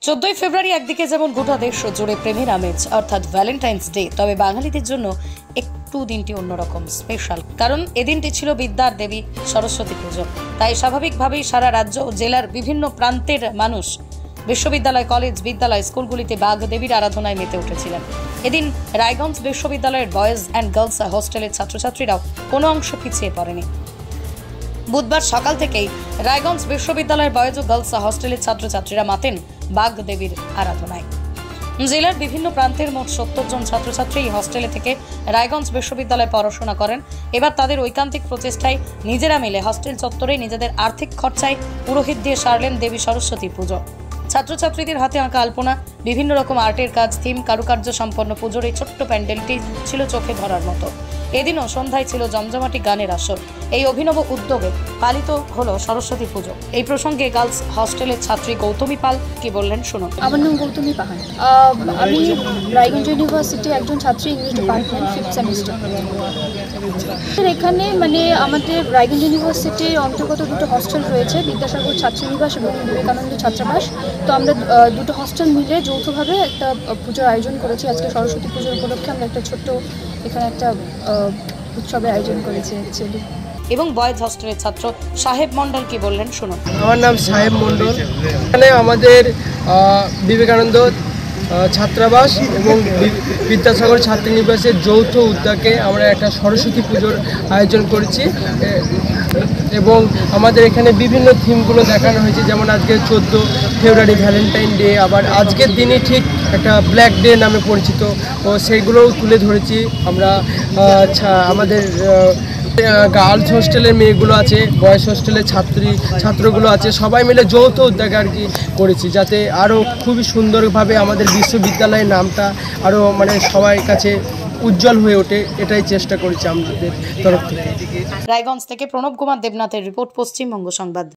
14 ফেব্রুয়ারি একদিকে যেমন গোটা দেশ জুড়ে প্রেমের আমেজ অর্থাৎ ভ্যালেন্টাইন্স ডে, তবে বাঙালিদের জন্য একটু দিনটি অন্যরকম স্পেশাল, কারণ এদিনটি ছিল বিদ্যার দেবী সরস্বতী পুজো। তাই স্বাভাবিকভাবেই সারা রাজ্য ও জেলার বিভিন্ন প্রান্তের মানুষ বিশ্ববিদ্যালয়, কলেজ, বিদ্যালয়, স্কুলগুলিতে বাঘ দেবীর আরাধনায় মেতে উঠেছিলেন। এদিন রায়গঞ্জ বিশ্ববিদ্যালয়ের বয়েজ অ্যান্ড গার্লস হোস্টেলের ছাত্রছাত্রীরাও কোনো অংশ পিছিয়ে পড়েনি। বুধবার সকাল থেকেই রায়গঞ্জ বিশ্ববিদ্যালয়ের বয়েজ ও গার্লস হোস্টেলের ছাত্রছাত্রীরা মাতেন বাঘ দেবীর আরাধনায়। জেলার বিভিন্ন প্রান্তের মোট 70 জন ছাত্রছাত্রী এই হস্টেলে থেকে রায়গঞ্জ বিশ্ববিদ্যালয়ে পড়াশোনা করেন। এবার তাদের ঐকান্তিক প্রচেষ্টায় নিজেরা মিলে হস্টেল চত্বরে নিজেদের আর্থিক খরচায় পুরোহিত দিয়ে সারলেন দেবী সরস্বতী পুজো। ছাত্রছাত্রীদের হাতে আঁকা আলপনা, বিভিন্ন রকম আর্টের কাজ, থিম, কারুকার্য সম্পন্ন পুজোর এই ছোট্ট প্যান্ডেলটি ছিল চোখে ধরার মতো। এদিনও সন্ধ্যায় ছিল জমজমাটি গানের আসর। এই অভিনব উদ্যোগে পালিত হলো সরস্বতী পুজো। এই প্রসঙ্গে গার্লস হস্টেলের ছাত্রী গৌতমী পাল কি বললেন শুনুন। আমার নাম গৌতমী পাহান। আমি রায়গঞ্জ ইউনিভার্সিটি একজন ছাত্রী, ইংলিশ ডিপার্টমেন্ট 5th সেমিস্টার। এখানে আমাদের রায়গঞ্জ ইউনিভার্সিটির অন্তর্গত দুটো হস্টেল রয়েছে, বিদ্যাসাগর ছাত্রীনিবাস এবং বিবেকানন্দ ছাত্রাবাস। তো আমরা দুটো হস্টেল মিলে যৌথভাবে একটা পুজোর আয়োজন করেছি। আজকে সরস্বতী পুজোর উপলক্ষে আমরা একটা ছোট্ট এখানে একটা উৎসবের আয়োজন করেছি অ্যাকচুয়ালি। এবং বয়েজ হস্টেলের ছাত্র সাহেব মন্ডল কি বললেন শুনুন। আমার নাম সাহেব মন্ডল। এখানে আমাদের বিবেকানন্দ ছাত্রাবাস এবং বিদ্যাসাগর ছাত্রীনিবাসের যৌথ উদ্যোগে আমরা একটা সরস্বতী পুজোর আয়োজন করেছি এবং আমাদের এখানে বিভিন্ন থিমগুলো দেখানো হয়েছে, যেমন আজকে 14 ফেব্রুয়ারি ভ্যালেন্টাইন ডে, আবার আজকের দিনে ঠিক একটা ব্ল্যাক ডে নামে পরিচিত, ও সেইগুলোও তুলে ধরেছি আমরা। আমাদের গার্লস হোস্টেলের মেয়েগুলো আছে, বয়েজ হোস্টেলের ছাত্রগুলো আছে, সবাই মিলে যৌথ উদ্যোগে আর কি করেছি, যাতে আরও খুবই সুন্দরভাবে আমাদের বিশ্ববিদ্যালয়ের নামটা আরও সবার কাছে উজ্জ্বল হয়ে ওঠে, এটাই চেষ্টা করেছি আমাদের তরফ থেকে। রায়গঞ্জ থেকে প্রণব কুমার দেবনাথের রিপোর্ট, পশ্চিমবঙ্গ সংবাদ।